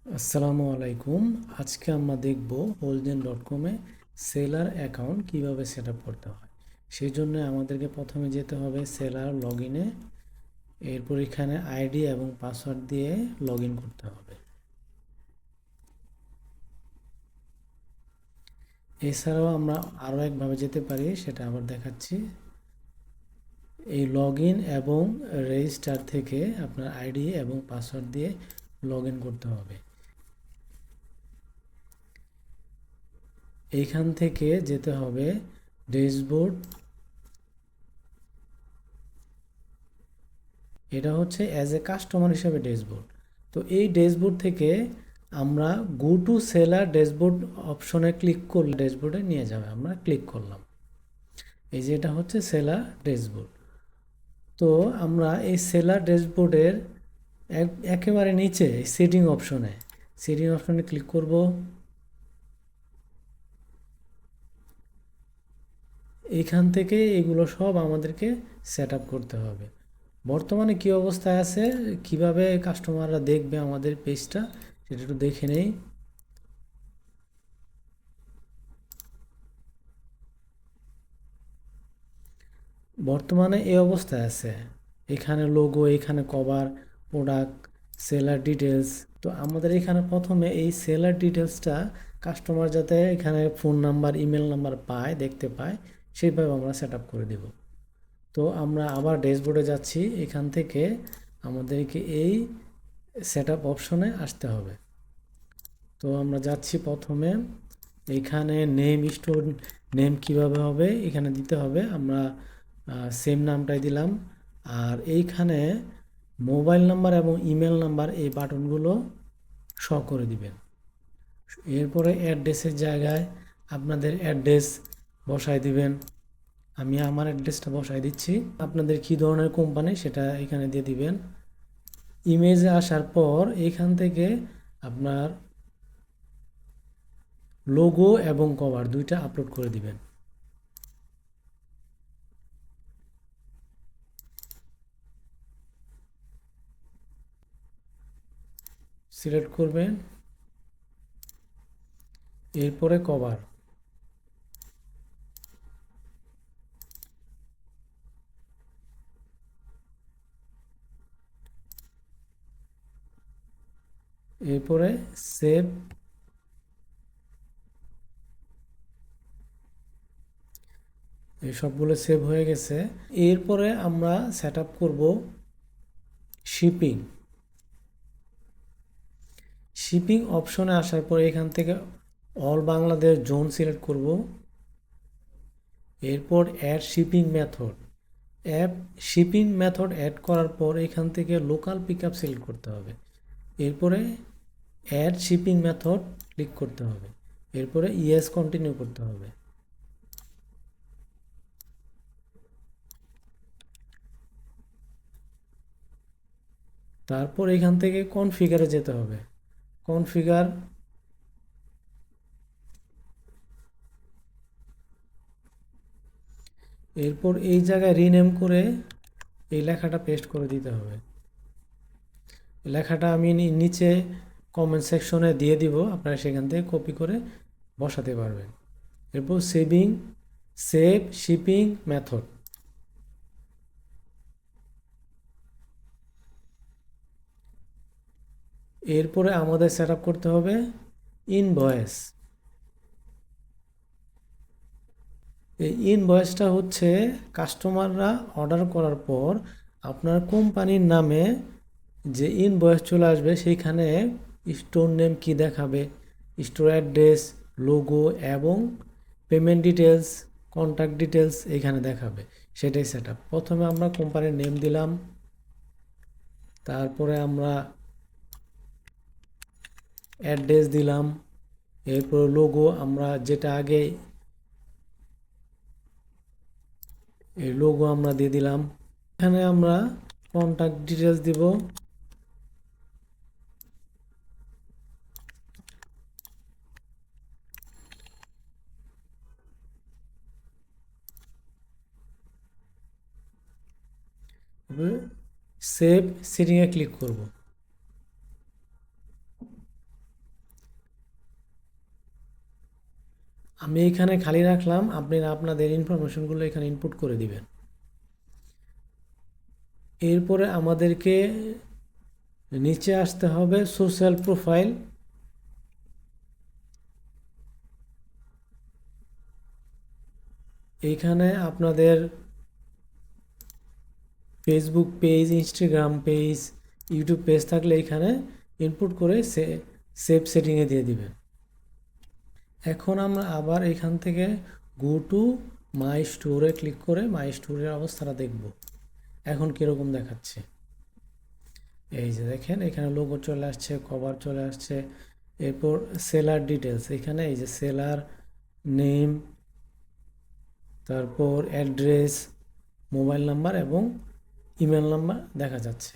আসসালামু আলাইকুম। আজকে আমরা দেখব holden.com-এ সেলার অ্যাকাউন্ট কিভাবে সেট আপ করতে হয়। সেই জন্য আমাদেরকে প্রথমে যেতে হবে সেলার লগইনে। এরপর এখানে আইডি এবং পাসওয়ার্ড দিয়ে লগ ইন করতে হবে। এছাড়াও আমরা আরও একভাবে যেতে পারি, সেটা আবার দেখাচ্ছি। এই লগ ইন এবং রেজিস্টার থেকে আপনার আইডি এবং পাসওয়ার্ড দিয়ে লগ ইন করতে হবে। এইখান থেকে যেতে হবে ড্যাশবোর্ড। এটা হচ্ছে অ্যাজ এ কাস্টমার হিসেবে ড্যাশবোর্ড। তো এই ড্যাশবোর্ড থেকে আমরা গো টু সেলার ড্যাশবোর্ড অপশনে ক্লিক করলে ড্যাশবোর্ডে নিয়ে যাবে। আমরা ক্লিক করলাম, এই যে এটা হচ্ছে সেলার ড্যাশবোর্ড। তো আমরা এই সেলার ড্যাশবোর্ডের একেবারে নিচে সেটিং অপশনে ক্লিক করব। এইখান থেকে এগুলো সব আমাদেরকে সেট আপ করতে হবে। বর্তমানে কি অবস্থায় আছে, কিভাবে কাস্টমাররা দেখবে আমাদের পেজটা, সেটা একটু দেখে নেই। বর্তমানে এই অবস্থায় আছে। এখানে লোগো, এখানে কভার, প্রোডাক্ট, সেলার ডিটেলস। তো আমাদের এখানে প্রথমে এই সেলার ডিটেলসটা কাস্টমার যাতে এখানে ফোন নাম্বার, ইমেল নাম্বার পায়, দেখতে পায়, সেইভাবে আমরা সেট আপ করে দেব। তো আমরা আবার ড্যাশবোর্ডে যাচ্ছি। এখান থেকে আমাদেরকে এই সেট আপ অপশনে আসতে হবে। তো আমরা যাচ্ছি প্রথমে। এখানে নেম, স্টোর নেম কিভাবে হবে এখানে দিতে হবে। আমরা সেম নামটাই দিলাম। আর এইখানে মোবাইল নাম্বার এবং ইমেল নাম্বার এই বাটনগুলো শো করে দিবেন। এরপরে অ্যাড্রেসের জায়গায় আপনাদের অ্যাড্রেস বসায় দিবেন। আমি আমার অ্যাড্রেসটা বসায় দিচ্ছি। আপনাদের কী ধরনের কোম্পানি সেটা এখানে দিয়ে দিবেন। ইমেজে আসার পর এখান থেকে আপনার লোগো এবং কভার দুইটা আপলোড করে দিবেন। সিলেক্ট করবেন, এরপরে কভার। এরপরে সেভ। এই সবগুলো সেভ হয়ে গেছে। এরপরে আমরা সেট আপ করবো শিপিং। শিপিং অপশনে আসার পরে এখান থেকে অল বাংলাদেশ জোন সিলেক্ট করব। এরপর add shipping method. Shipping method add করার পর এখান থেকে লোকাল পিক আপ সিলেক্ট করতে হবে। এরপরে অ্যাড শিপিং মেথড ক্লিক করতে হবে। এরপরে ইয়েস কন্টিনিউ করতে হবে। তারপর এখান থেকে কনফিগারে যেতে হবে। কনফিগার, এরপর এই জায়গায় রিনেম করে এই লেখাটা পেস্ট করে দিতে হবে। লেখাটা আমি নিচে কমেন্ট সেকশনে দিয়ে দিব, আপনারা সেখান থেকে কপি করে বসাতে পারবেন। এরপর সেভ শিপিং মেথড। এরপরে আমাদের সেট আপ করতে হবে ইনভয়েস। এই ইনভয়েসটা হচ্ছে কাস্টমাররা অর্ডার করার পর আপনার কোম্পানির নামে যে ইনভয়েস চলে আসবে, সেইখানে স্টোর নেম কি দেখাবে, স্টোর অ্যাড্রেস, লোগো এবং পেমেন্ট ডিটেলস, কন্ট্যাক্ট ডিটেলস এখানে দেখাবে। সেটাই সেট আপ। প্রথমে আমরা কোম্পানির নেম দিলাম, তারপরে আমরা অ্যাড্রেস দিলাম, এরপর লোগো আমরা যেটা আগে এই লোগো আমরা দিয়ে দিলাম। এখানে আমরা কন্ট্যাক্ট ডিটেলস দিব। সেভ সেটিংয়ে ক্লিক করব। আমি এখানে খালি রাখলাম, আপনারা আপনাদের ইনফরমেশনগুলো এখানে ইনপুট করে দিবেন। এরপরে আমাদেরকে নিচে আসতে হবে সোশ্যাল প্রোফাইল। এইখানে আপনাদের Facebook page, Instagram page, YouTube page থাকলে এখানে ইনপুট করে সেভ সেটিংয়ে দিয়ে দিবেন। এখন আমরা আবার এখান থেকে গো টু মাই স্টোরে ক্লিক করে মাই স্টোরের অবস্থাটা দেখব এখন কীরকম দেখাচ্ছে। এই যে দেখেন এখানে লোগো চলে আসছে, কভার চলে আসছে, এরপর সেলার ডিটেলস, এখানে এই যে সেলার নেম, তারপর অ্যাড্রেস, মোবাইল নাম্বার এবং ইমেল নাম্বার দেখা যাচ্ছে।